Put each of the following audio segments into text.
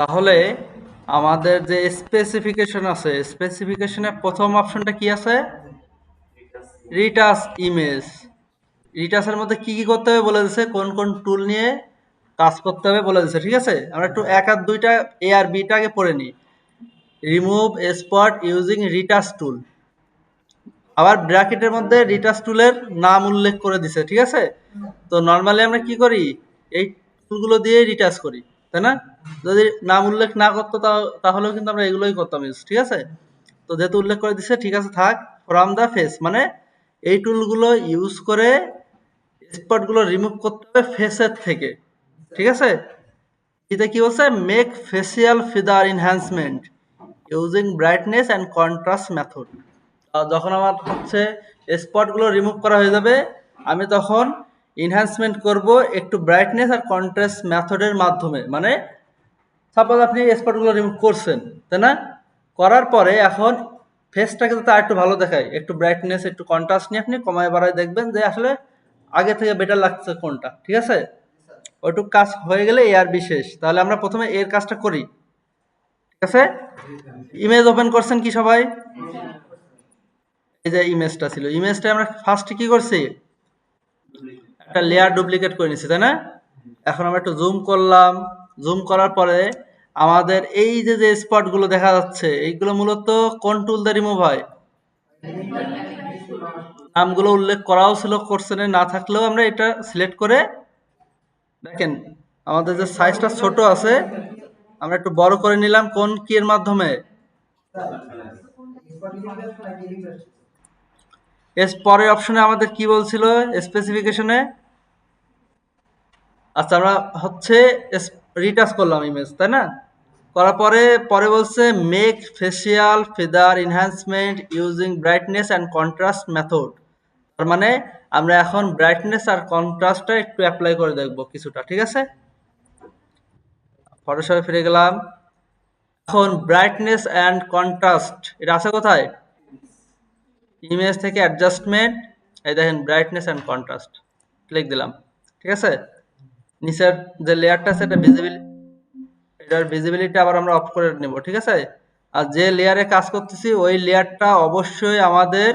তাহলে আমাদের যে স্পেসিফিকেশন আছে, স্পেসিফিকেশনের প্রথম অপশনটা কি আছে? Retouch image. রিটাচের মধ্যে কি কি করতে হবে বলে দিচ্ছে, কোন কোন টুল নিয়ে কাজ করতে হবে বলে দিচ্ছে। ঠিক আছে, আমরা একটু এক আর দুইটা এ আর বিটা আগে পড়ে নিই। রিমুভ স্পট ইউজিং রিটাচ টুল। আবার ব্র্যাকেটের মধ্যে রিটাচ টুলের নাম উল্লেখ করে দিছে। ঠিক আছে, তো নর্মালি আমরা কি করি, এই টুলগুলো দিয়ে রিটাচ করি, তাই না? যদি নাম উল্লেখ না করতো তাহলেও কিন্তু আমরা এগুলোই করতাম ইউজ। ঠিক আছে, তো যেহেতু উল্লেখ করে দিছে, ঠিক আছে থাক। ফ্রম দ্য ফেস মানে এই টুলগুলো ইউজ করে স্পটগুলো রিমুভ করতে হবে ফেসের থেকে। ঠিক আছে, এটা কি বলছে, make facial feather enhancement using brightness and contrast method. যখন আমার হচ্ছে স্পটগুলো রিমুভ করা হয়ে যাবে, আমি তখন এনহ্যান্সমেন্ট করব একটু ব্রাইটনেস আর কন্ট্রাস্ট মেথডের মাধ্যমে। মানে সাপোজ আপনি স্পটগুলো রিমুভ করছেন, তাই না? করার পরে এখন ফেসটাকে যাতে আর একটু ভালো দেখায়, একটু ব্রাইটনেস একটু কন্ট্রাস্ট নিয়ে আপনি কমায় বাড়ায় দেখবেন যে আসলে আগে থেকে বেটার লাগছে কোনটা। ঠিক আছে, ওইটুক কাজ হয়ে গেলে এ আর বিশেষ। তাহলে আমরা প্রথমে এর কাজটা করি। ঠিক আছে, ইমেজ ওপেন করছেন কি সবাই? এই যে ইমেজটা ছিল, ইমেজটা আমরা ফার্স্টে কি করছি, একটা লেয়ার ডুপ্লিকেট করে নিছি, তাই না? এখন আমরা একটু জুম করলাম। জুম করার পরে আমাদের এই যে যে স্পটগুলো দেখা যাচ্ছে, এইগুলো মূলত কোন টুল দিয়ে রিমুভ হয়? নামগুলো উল্লেখ করাও ছিল কোশ্চেনে, না থাকলেও আমরা এটা সিলেক্ট করে, দেখেন আমাদের যে সাইজটা ছোট আছে, আমরা একটু বড় করে নিলাম কোন কি এর মাধ্যমে? এর পরের অপশনে আমাদের কি বলছিল স্পেসিফিকেশনে? আচ্ছা, আমরা হচ্ছে রিটাচ করলাম ইমেজ, তাই না? করার পরে পরে বলছে make facial feather enhancement using brightness and contrast method. তার মানে আমরা এখন ব্রাইটনেস আর কন্ট্রাস্টটা একটু অ্যাপ্লাই করে দেখব কিছুটা। ঠিক আছে, ফটোশপে ফিরে গেলাম। এখন ব্রাইটনেস অ্যান্ড কন্ট্রাস্ট এটা আছে কোথায়? ইমেজ থেকে অ্যাডজাস্টমেন্ট, এই দেখেন ব্রাইটনেস অ্যান্ড কন্ট্রাস্ট, ক্লিক দিলাম। ঠিক আছে, নিচের যে লেয়ারটা আছে এটা এটার ভিজিবিলিটি আবার আমরা অফ করে নেব। ঠিক আছে, আর যে লেয়ারে কাজ করতেছি ওই লেয়ারটা অবশ্যই আমাদের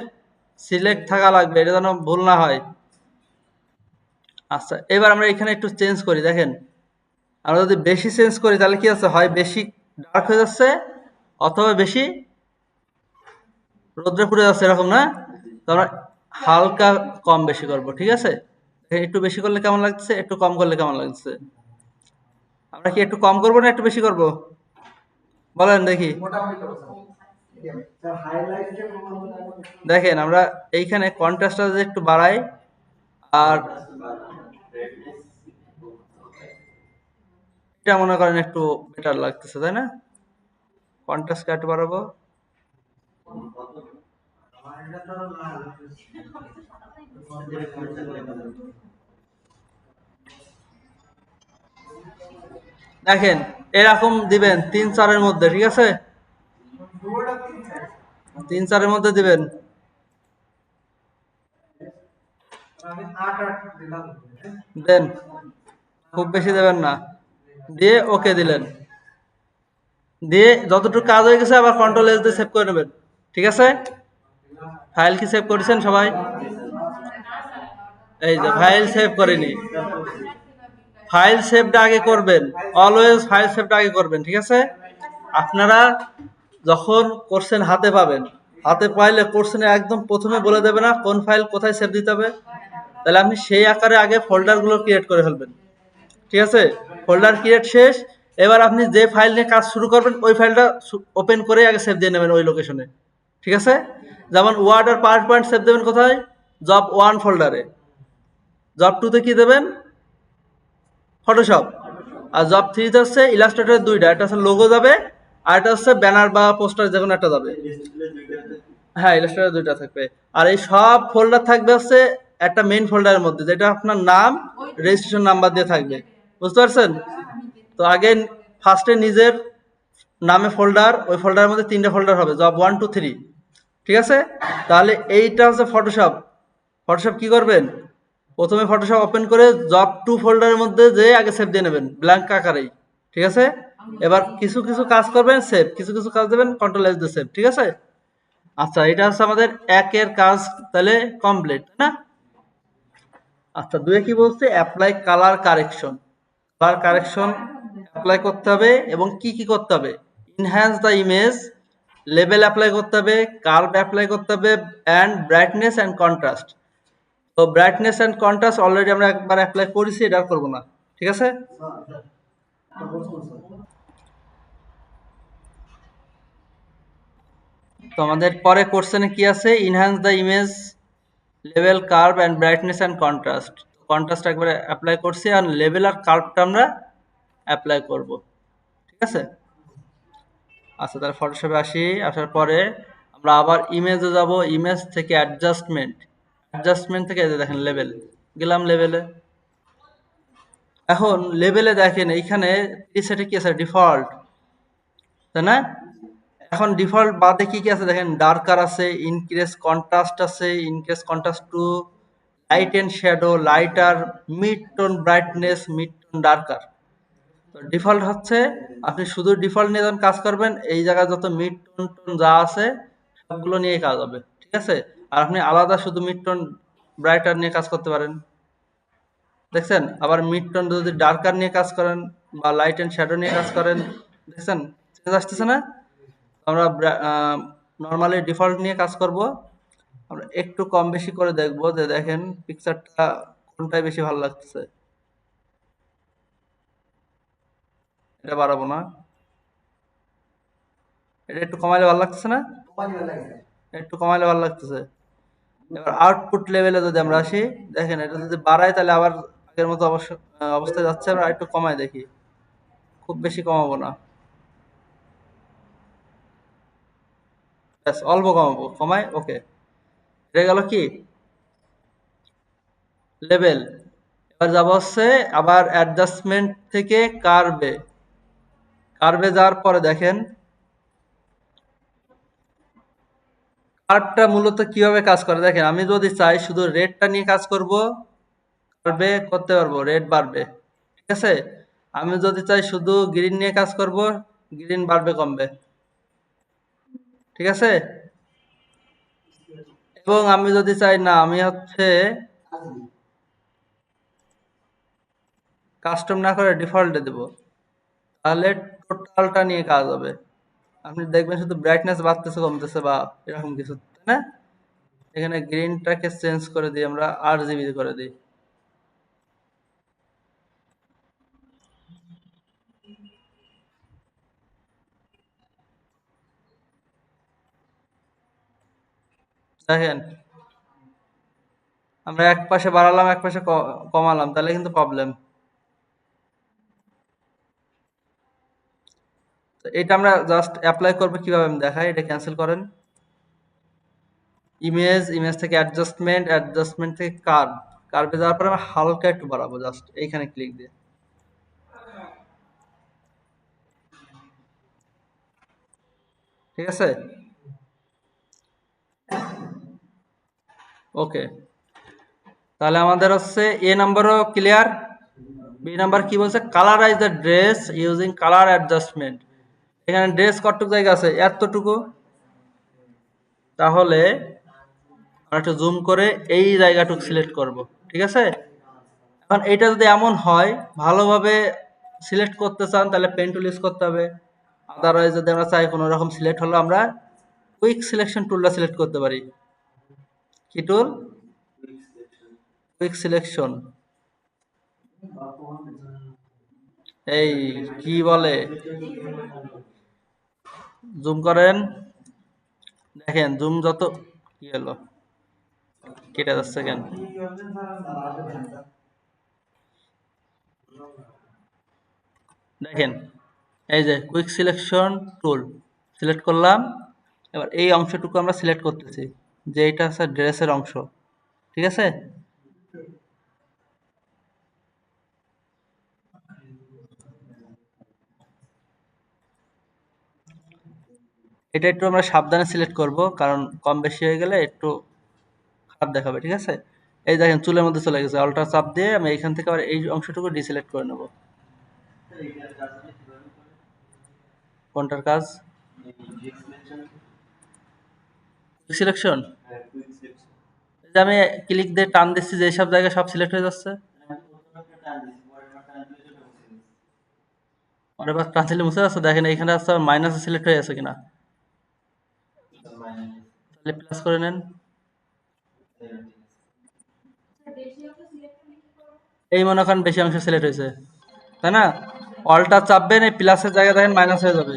সিলেক্ট থাকা লাগবে, এটা যেন ভুল না হয়। আচ্ছা, এবার আমরা এখানে একটু চেঞ্জ করি। দেখেন আমরা যদি বেশি চেঞ্জ করি তাহলে কি আছে, হয় বেশি ডার্ক হয়ে যাচ্ছে অথবা বেশি রোদ্রে পুড়ে যাচ্ছে, এরকম না? তো আমরা হালকা কম বেশি করব। ঠিক আছে, একটু বেশি করলে কেমন লাগছে, একটু কম করলে কেমন লাগছে? আমরা কি একটু কম করব না একটু বেশি করব, বলেন দেখি। দেখেন আমরা এইখানে কন্ট্রাস্টটা যদি একটু বাড়াই, আর এটা মনে করেন একটু বেটার লাগতেছে, তাই না? কন্ট্রাস্ট একটু বাড়াবো। দেখেন এরকম দিবেন 3-4-এর মধ্যে। ঠিক আছে, 3-4-এর মধ্যে দিবেন। দেন, খুব বেশি দেবেন না, দিয়ে ওকে দিলেন। দিয়ে যতটুকু কাজ হয়ে গেছে আবার কন্ট্রোল এস দিয়ে সেভ করে নেবেন। ঠিক আছে, ফাইল কি সেভ করেছেন সবাই? এই যে ফাইল সেভ করেনি, ফাইল সেভটা আগে করবেন, অলওয়েজ ফাইল সেভটা আগে করবেন। ঠিক আছে, আপনারা যখন কোশ্চেন হাতে পাবেন, হাতে পাইলে কোশ্চেনে একদম প্রথমে বলে দেবে না কোন ফাইল কোথায় সেভ দিতে হবে, তাহলে আপনি সেই আকারে আগে ফোল্ডারগুলো ক্রিয়েট করে ফেলবেন। ঠিক আছে, ফোল্ডার ক্রিয়েট শেষ, এবার আপনি যে ফাইল নিয়ে কাজ শুরু করবেন ওই ফাইলটা ওপেন করে আগে সেভ দিয়ে নেবেন ওই লোকেশনে। ঠিক আছে, যেমন ওয়ার্ড আর পাওয়ার পয়েন্ট সেভ দেবেন কোথায়? জব 1 ফোল্ডারে। জব 2-তে কি দেবেন? ফটোশপ। আর জব 3-তে হচ্ছে ইলাস্ট্রেটর দুইটা, একটা হচ্ছে লোগো যাবে আর একটা হচ্ছে ব্যানার বা পোস্টার যে কোনো একটা যাবে। হ্যাঁ, ইলাস্ট্রেটর দুইটা থাকবে। আর এই সব ফোল্ডার থাকবে হচ্ছে একটা মেইন ফোল্ডারের মধ্যে, যেটা আপনার নাম রেজিস্ট্রেশন নাম্বার দিয়ে থাকবে। বুঝতে পারছেন? তো আগে ফার্স্টে নিজের নামে ফোল্ডার, ওই ফোল্ডারের মধ্যে 3টে ফোল্ডার হবে, জব 1 2 3। ঠিক আছে, তাহলে এইটা হচ্ছে ফটোশপ। ফটোশপ কি করবেন, প্রথমে ফটোশপ ওপেন করে জব 2 ফোল্ডারের মধ্যে যে আগে সেভ দিয়ে নেবেন ব্ল্যাঙ্ক আকারেই। ঠিক আছে, এবার কিছু কিছু কাজ করবেন সেভ, কিছু কিছু কাজ দেবেন কন্ট্রোল এস দিয়ে সেভ, ঠিক আছে? আচ্ছা, এটা হচ্ছে আমাদের একের কাজ তাহলে কমপ্লিট, না? আচ্ছা, দুয়ে কি বলছে? Apply colour correction. Colour correction apply করতে হবে এবং কি কি করতে হবে? Enhance the image, label apply করতে হবে, কার্ভ অ্যাপ্লাই করতে হবে, অ্যান্ড ব্রাইটনেস অ্যান্ড কন্ট্রাস্ট। তো ব্রাইটনেস অ্যান্ড কন্ট্রাস্ট অলরেডি আমরা একবার অ্যাপ্লাই করেছি, এটা আর করবো না, ঠিক আছে? তো আমাদের পরে কোশ্চেনে কি আছে? Enhance the image, level, curve and brightness and contrast. Contrast একবারে অ্যাপ্লাই করছি, আর লেভেল আর কার্ভটা আমরা অ্যাপ্লাই করব, ঠিক আছে? আচ্ছা, তাহলে ফটোশপে আসি। আসার পরে আমরা আবার ইমেজে যাব, ইমেজ থেকে অ্যাডজাস্টমেন্ট, অ্যাডজাস্টমেন্ট থেকে এই যে দেখেন লেভেল, গেলাম লেভেলে। এখন লেভেলে দেখেন এইখানে প্রিসেটে কি আছে? ডিফল্ট, তাই না? এখন ডিফল্ট বাদে কি কি আছে দেখেন? ডার্কার আছে, ইনক্রিজ কন্ট্রাস্ট আছে, increase contrast two, light and shadow, lighter, mid tone brightness, mid tone darker. তো ডিফল্ট হচ্ছে আপনি শুধু ডিফল্ট নিয়ে যখন কাজ করবেন, এই জায়গায় যত মিড টোন টোন যা আছে সবগুলো নিয়ে কাজ হবে, ঠিক আছে? আর আপনি আলাদা শুধু মিড টোন ব্রাইটার নিয়ে কাজ করতে পারেন, দেখছেন? আবার মিড টোন যদি ডার্কার নিয়ে কাজ করেন বা লাইট এন্ড শ্যাডো নিয়ে কাজ করেন, দেখছেন চেঞ্জ আসতেছে না? আমরা নর্মালি ডিফল্ট নিয়ে কাজ করব। আমরা একটু কম বেশি করে দেখব যে দেখেন পিকচারটা কোনটায় বেশি ভালো লাগতেছে। এটা বাড়াবো না, এটা একটু কমাইলে ভালো লাগতেছে না? একটু কমাইলে ভালো লাগতেছে। এবার আউটপুট লেভেলে যদি আমরা আসি, দেখেন এটা যদি বাড়াই তাহলে আবার আগের মতো অবস্থায় যাচ্ছে। আমরা একটু কমাই দেখি, খুব বেশি কমাবো না, ব্যাস অল্প কমাবো, কমাই, ওকে। এটা গেল কি লেভেল। এবার যাব হচ্ছে আবার অ্যাডজাস্টমেন্ট থেকে কার্ভে, কার্ভে যাওয়ার পরে দেখেন কার্ভটা মূলত কিভাবে কাজ করে দেখেন। আমি যদি চাই শুধু রেডটা নিয়ে কাজ করব, কার্ভে করতে পারবো, রেড বাড়বে, ঠিক আছে? আমি যদি চাই শুধু গ্রিন নিয়ে কাজ করব, গ্রিন বাড়বে কমবে, ঠিক আছে? এবং আমি যদি চাই না আমি হচ্ছে কাস্টম না করে ডিফল্টে দেব, তাহলে টোটালটা নিয়ে কাজ হবে। আপনি দেখবেন শুধু ব্রাইটনেস বাড়তেছে কমতেছে বা এরকম কিছু, তাই না? এখানে গ্রিনটাকে চেঞ্জ করে দিই, আমরা RGB করে দিই, দেখেন আমরা এক পাশে বাড়ালাম এক পাশে কমালাম, তাহলে কিন্তু প্রবলেম। এটা আমরা জাস্ট অ্যাপ্লাই করবো কিভাবে আমি দেখাই। এটা ক্যান্সেল করেন, ইমেজ, ইমেজ থেকে অ্যাডজাস্টমেন্ট, অ্যাডজাস্টমেন্ট থেকে কার্ভ, কার্ভে যাওয়ার পরে আমরা হালকা একটু বাড়াবো, জাস্ট এইখানে ক্লিক দিয়ে, ঠিক আছে? ওকে, তাহলে আমাদের হচ্ছে এ নাম্বারও ক্লিয়ার। বি নাম্বার কি বলছে? Colourise the dress using colour adjustment. এখানে ড্রেস কতটুকু জায়গা আছে? এতটুকু। তাহলে আমরা একটু জুম করে এই জায়গাটুকু সিলেক্ট করব, ঠিক আছে? এখন এটা যদি এমন হয় ভালোভাবে সিলেক্ট করতে চান তাহলে পেন টুল ইউজ করতে হবে। আদারওয়াইজ যদি আমরা চাই কোনো রকম সিলেক্ট হলো, আমরা কুইক সিলেকশন টুলটা সিলেক্ট করতে পারি। কি টুল? Quick selection. এই কি বলে, জুম করেন, দেখেন জুম যত, কি হলো, কেটে যাচ্ছে কেন? দেখেন এই যে কুইক সিলেকশন টুল সিলেক্ট করলাম। এবার এই অংশটুকু আমরা সিলেক্ট করতেছি, যে এটা হচ্ছে ড্রেসের অংশ, ঠিক আছে? এটা একটু আমরা সাবধানে সিলেক্ট করব, কারণ কম বেশি হয়ে গেলে একটু খারাপ দেখাবে, ঠিক আছে? এই দেখেন চুলের মধ্যে চলে গেছে, অল্টার চাপ দিয়ে আমি এইখান থেকে আবার এই অংশটুকু ডিসিলেক্ট করে নেব। কোনটার কাজ? সিলেকশন। যে আমি ক্লিক দিয়ে টান দিচ্ছি যে সব জায়গায় সব সিলেক্ট হয়ে যাচ্ছে। আর এবার ট্রান্সলেট মুছে যাচ্ছে, দেখেন এখানে আছে মাইনাস সিলেক্ট হয়ে আছে কিনা। তাহলে প্লাস করে নেন। এই মনে করেন বেশি অংশ সিলেক্ট হয়েছে, তাই না? অল্টা চাপবেন, এই প্লাসের জায়গায় দেখেন মাইনাস হয়ে যাবে।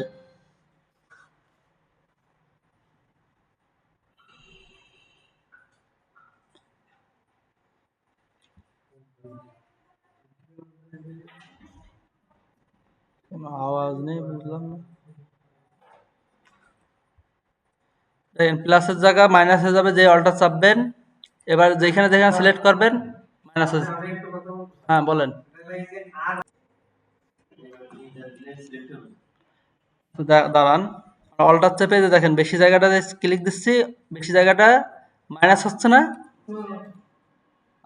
কোনো আওয়াজ নেই, বুঝলাম না। দেখেন প্লাসের জায়গা মাইনাস হয়ে যাবে, যে অল্টা চাপবেন। এবার যেখানে যেখানে সিলেক্ট করবেন মাইনাস হয়ে যাবে। হ্যাঁ বলেন। তো দাঁড়ান, অল্টার চেপে যে দেখেন বেশি জায়গাটা ক্লিক দিচ্ছি, বেশি জায়গাটা মাইনাস হচ্ছে না।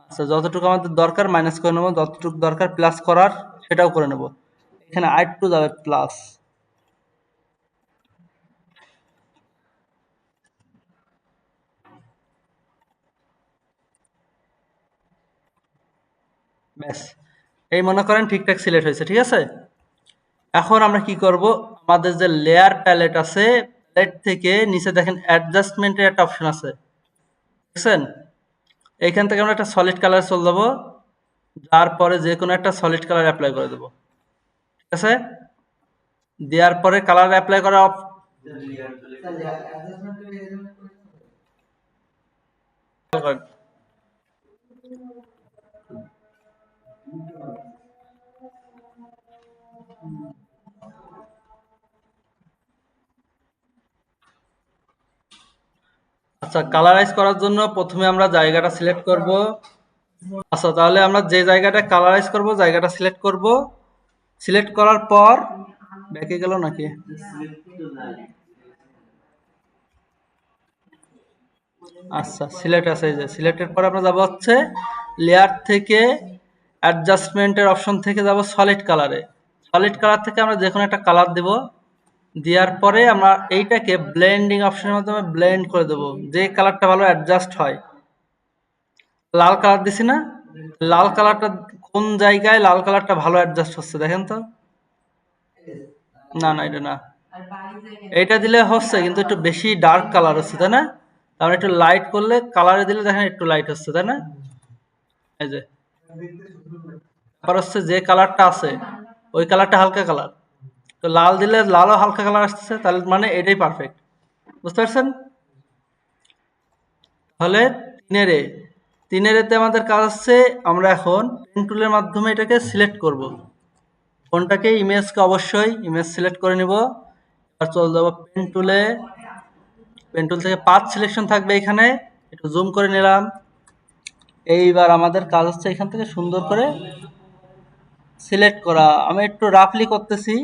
আচ্ছা, যতটুকু আমাদের দরকার মাইনাস করে নেবো, যতটুকু দরকার প্লাস করার সেটাও করে নেব। এখানে আরেকটু যাবে প্লাস। ব্যাস, এই মনে করেন ঠিকঠাক সিলেক্ট হয়েছে, ঠিক আছে। এখন আমরা কি করব, আমাদের যে লেয়ার প্যালেট আছে, প্যালেট থেকে নিচে দেখেন অ্যাডজাস্টমেন্টের একটা অপশন আছে, দেখছেন? এইখান থেকে আমরা একটা সলিড কালার চলে যাবো, যার পরে যে কোনো একটা সলিড কালার অ্যাপ্লাই করে দেবো, ঠিক আছে। দেওয়ার পরে কালার অ্যাপ্লাই করা আচ্ছা, কালারাইজ করার জন্য প্রথমে আমরা জায়গাটা সিলেক্ট করব। আচ্ছা, তাহলে আমরা যে জায়গাটা কালারাইজ করব জায়গাটা সিলেক্ট করব। সিলেক্ট করার পর ব্যাকে গেল নাকি? আচ্ছা, সিলেক্ট আছে, এই যে সিলেক্টের পর আমরা যাব হচ্ছে লেয়ার থেকে অ্যাডজাস্টমেন্টের অপশন থেকে যাব সলিড কালারে। সলিড কালার থেকে আমরা যে কোনো একটা কালার দেব। দেওয়ার পরে আমরা এইটাকে ব্লেন্ডিং অপশনের মাধ্যমে ব্লেন্ড করে দেব, যে কালারটা ভালো অ্যাডজাস্ট হয়। লাল কালার দিছি না, লাল কালারটা কোন জায়গায় লাল কালারটা ভালো অ্যাডজাস্ট হচ্ছে দেখেন তো। না না, এটা না, এইটা দিলে হচ্ছে কিন্তু একটু বেশি ডার্ক কালার হচ্ছে, তাই না? তাহলে একটু লাইট করলে কালারে দিলে দেখেন একটু লাইট হচ্ছে, তাই না? এই যে তারপর হচ্ছে যে কালারটা আছে ওই কালারটা হালকা কালার, তো লাল দিলে লালও হালকা কালার আসতেছে, তাহলে মানে এটাই পারফেক্ট। বুঝতে পারছেন? তাহলে তিনের এ, তিনের এতে আমাদের কাজ হচ্ছে আমরা এখন পেন টুলের মাধ্যমে এটাকে সিলেক্ট করব। কোনটাকে? ইমেজকে অবশ্যই ইমেজ সিলেক্ট করে নিব। আর চলে যাবো পেন টুলে। পেন টুল থেকে পাথ সিলেকশন থাকবে এখানে, একটু জুম করে নিলাম। এইবার আমাদের কাজ হচ্ছে এখান থেকে সুন্দর করে সিলেক্ট করা। আমি একটু রাফলি করতেছি।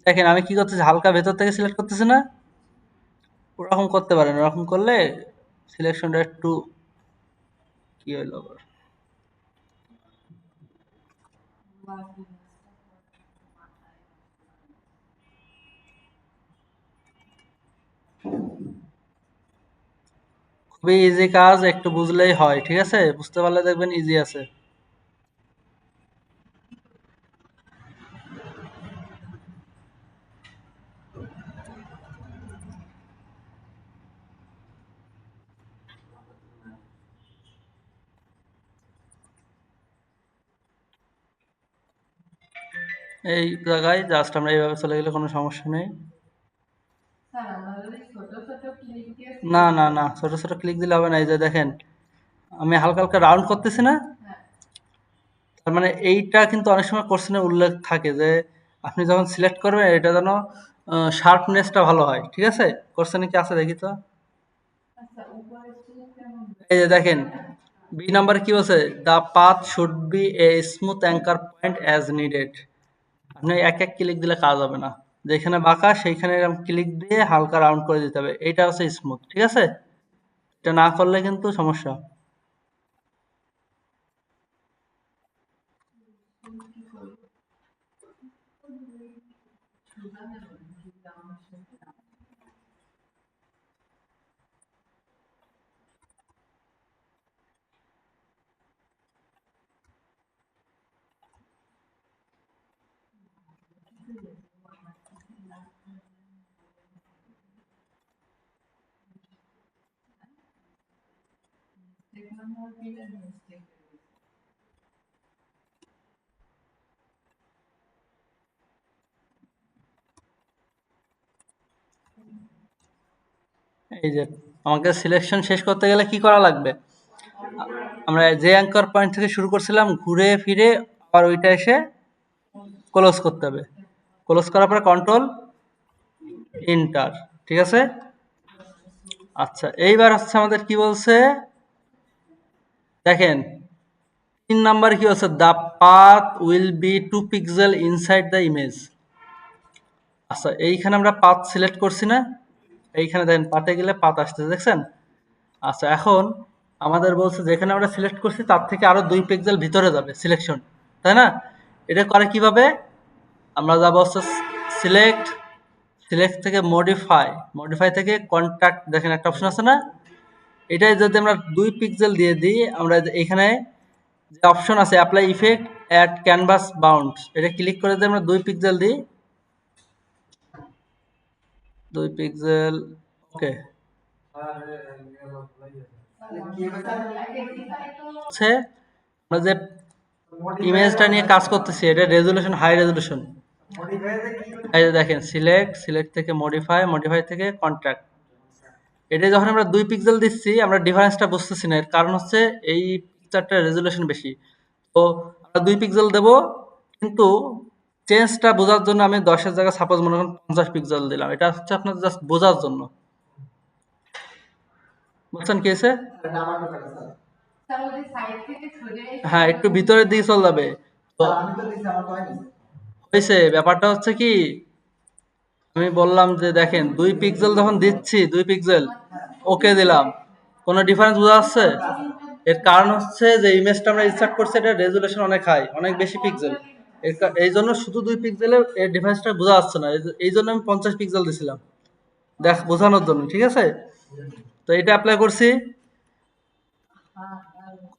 দেখেন আমি কি করতেছি, হালকা ভেতর থেকে সিলেক্ট করতেছি না? ওরকম করতে পারেন, ওরকম করলে সিলেকশনটা একটু কি হইলো আবার। খুবই ইজি কাজ, একটু বুঝলেই হয়, ঠিক আছে? বুঝতে পারলে দেখবেন ইজি আছে। এই জায়গায় জাস্ট আমরা এইভাবে চলে গেলে কোনো সমস্যা নেই। না না না, ছোট ছোট ক্লিক দিলে হবে না। এই যে দেখেন আমি হালকা হালকা রাউন্ড করতেছি না, তার মানে এইটা কিন্তু অনেক সময় কোশ্চেনে উল্লেখ থাকে যে আপনি যখন সিলেক্ট করবেন এটা যেন শার্পনেসটা ভালো হয়, ঠিক আছে? কোশ্চেনে কি আছে দেখি তো। এই যে দেখেন বি নাম্বার কি বলছে, the path should B A smooth anchor point as needed. আপনি এক এক ক্লিক দিলে কাজ হবে না, যেখানে বাঁকা সেইখানে এরকম ক্লিক দিয়ে হালকা রাউন্ড করে দিতে হবে, এইটা হচ্ছে স্মুথ, ঠিক আছে? এটা না করলে কিন্তু সমস্যা। এই যে আমাকে সিলেকশন শেষ করতে গেলে কি করা লাগবে? আমরা যে অ্যাঙ্কর পয়েন্ট থেকে শুরু করছিলাম ঘুরে ফিরে আবার ওইটা এসে ক্লোজ করতে হবে। ক্লোজ করার পরে কন্ট্রোল এন্টার। ঠিক আছে? আচ্ছা, এইবার হচ্ছে আমাদের কি বলছে দেখেন, 3 নাম্বার কি হচ্ছে, the path will be 2 pixel inside the image. আচ্ছা, এইখানে আমরা পাথ সিলেক্ট করছি না, এইখানে দেখেন পাথে গেলে পাথ আসতেছে, দেখছেন? আচ্ছা, এখন আমাদের বলছে যেখানে আমরা সিলেক্ট করছি তার থেকে আরো 2 পিক্সেল ভিতরে যাবে সিলেকশন, তাই না? এটা করে কিভাবে? আমরা যাবো হচ্ছে সিলেক্ট, সিলেক্ট থেকে মডিফাই, মডিফাই থেকে কন্ট্যাক্ট, দেখেন একটা অপশন আছে না, এটাই যদি আমরা 2 পিক্সেল দিয়ে দিই, আমরা এখানে যে অপশন আছে apply effect at canvas bound, এটা ক্লিক করে যদি আমরা 2 পিক্সেল দিই, 2 পিক্সেল, ওকে, হচ্ছে আমরা যে ইমেজটা নিয়ে কাজ করতেছি এটা রেজুলেশন হাই রেজুলেশন। এই যে দেখেন সিলেক্ট, সিলেক্ট থেকে মডিফাই, মডিফাই থেকে কন্ট্রাক্ট, এটা যখন আমরা 2 পিক্সেল দিচ্ছি আমরা ডিফারেন্সটা বুঝতেছি না, এর কারণ হচ্ছে এই পিকচারটার রেজুলেশন বেশি। তো আমরা 2 পিক্সেল দেব, কিন্তু চেঞ্জটা বোঝার জন্য আমি 10 এর জায়গায় সাপোজ মনে করেন 50 পিক্সেল দিলাম, এটা হচ্ছে আপনার জাস্ট বোঝার জন্য। বুঝছেন কি হয়েছে? হ্যাঁ, একটু ভিতরের দিকে চলে যাবে। তো হয়েছে, ব্যাপারটা হচ্ছে কি, আমি বললাম যে দেখেন 2 পিক্সেল যখন দিচ্ছি, 2 পিক্সেল ওকে দিলাম, কোনো ডিফারেন্স বোঝা যাচ্ছে? এর কারণ হচ্ছে যে ইমেজটা আমরা ইনসার্ট করছি এটা রেজুলেশন অনেক হাই, অনেক বেশি পিক্সেল, এই জন্য শুধু 2 পিক্সেলে এর ডিফারেন্সটা বোঝা যাচ্ছে না, এই জন্য আমি 50 পিক্সেল দিছিলাম দেখ বোঝানোর জন্য। ঠিক আছে? তো এটা অ্যাপ্লাই করছি,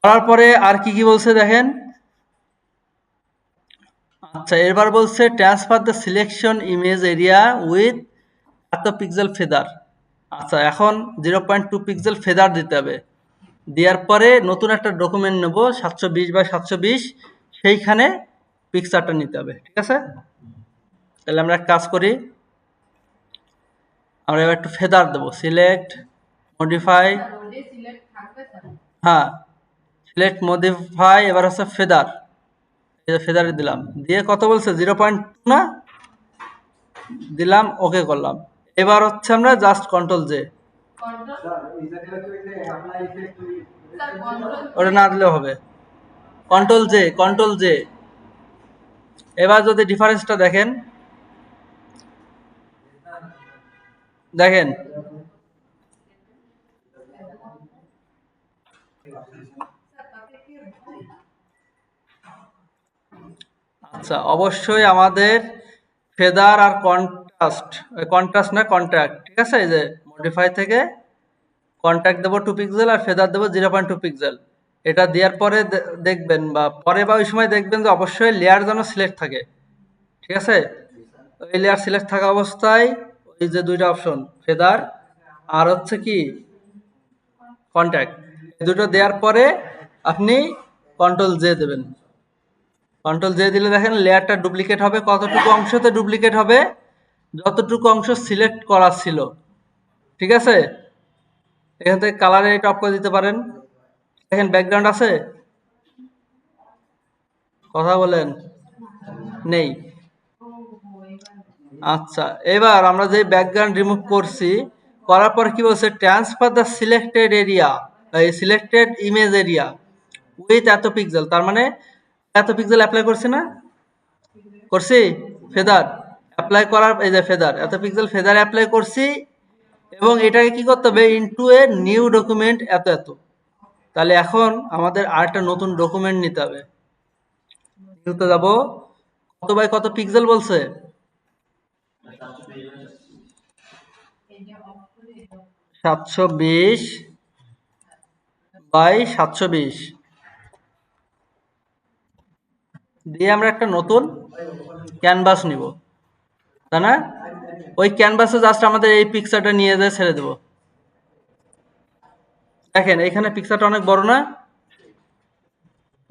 করার পরে আর কি কি বলছে দেখেন। আচ্ছা, এবার বলছে transfer the selection image area with এত পিক্সেল ফেদার। আচ্ছা, এখন 0.2 পিক্সেল ফেদার দিতে হবে, দেওয়ার পরে নতুন একটা ডকুমেন্ট নেব 720 বাই 720, সেইখানে পিকচারটা নিতে হবে। ঠিক আছে? তাহলে আমরা এক কাজ করি, আমরা এবার একটু ফেদার দেবো, সিলেক্ট মডিফাই, হ্যাঁ সিলেক্ট মডিফাই, এবার হচ্ছে ফেদার, ফেদারে দিলাম, দিয়ে কত বলছে 0.2 না, দিলাম, ওকে করলাম। এবার হচ্ছে আমরা জাস্ট কন্ট্রোল জে, ওটা না দিলেও হবে, কন্ট্রোল জে, কন্ট্রোল জে। এবার যদি ডিফারেন্সটা দেখেন, দেখেন আচ্ছা, অবশ্যই আমাদের ফেদার আর কন্ট্রাস্ট, কন্ট্রাস্ট না কন্ট্রাক্ট, ঠিক আছে, এই যে মডিফাই থেকে কন্ট্রাক্ট দেবো 2 পিক্সেল আর ফেদার দেবো 0.2 পিক্সেল। এটা দেওয়ার পরে দেখবেন বা পরে বা ওই সময় দেখবেন যে অবশ্যই লেয়ার যেন সিলেক্ট থাকে। ঠিক আছে? ওই লেয়ার সিলেক্ট থাকা অবস্থায় ওই যে দুইটা অপশন ফেদার আর হচ্ছে কি কন্ট্রাক্ট, এই দুটো দেওয়ার পরে আপনি কন্ট্রোল জে দেবেন। কন্ট্রোল জে দিলে দেখেন লেয়ারটা ডুপ্লিকেট হবে, কতটুকু অংশতে ডুপ্লিকেট হবে, যতটুকু অংশ সিলেক্ট করা ছিল। ঠিক আছে? এখান থেকে কালারে এটা অফ করে দিতে পারেন। দেখেন ব্যাকগ্রাউন্ড আছে, কথা বলেন, নেই। আচ্ছা, এবার আমরা যে ব্যাকগ্রাউন্ড রিমুভ করছি, করার পর কি বলছে, ট্রান্সফার দ্য সিলেক্টেড এরিয়া, এই সিলেক্টেড ইমেজ এরিয়া উইথ এত পিক্সেল, তার মানে এত পিক্সেল অ্যাপ্লাই করছি না, করছি ফেদার অ্যাপ্লাই করার, এই যে ফেদার এত পিক্সেল ফেদার অ্যাপ্লাই করছি, এবং এটাকে কি করতে হবে, ইনটু এ নিউ ডকুমেন্ট এত এত। তাহলে এখন আমাদের আরেকটা নতুন ডকুমেন্ট নিতে হবে। নিউতে যাব, কত বাই কত পিক্সেল বলছে, 720 বাই 720 দিয়ে আমরা একটা নতুন ক্যানভাস নিব, তাই না? ওই ক্যানভাসে জাস্ট আমাদের এই পিকচারটা নিয়ে যেয়ে ছেড়ে দেব। দেখেন এখানে পিকচারটা অনেক বড় না?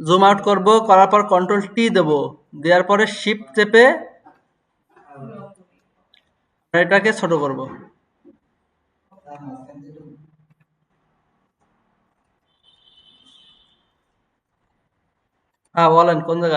জুম আউট করব, করার পর কন্ট্রোল টি দেব, দেওয়ার পরে শিফট চেপে এটাকে ছোট করব। হ্যাঁ বলেন কোন জায়গায়?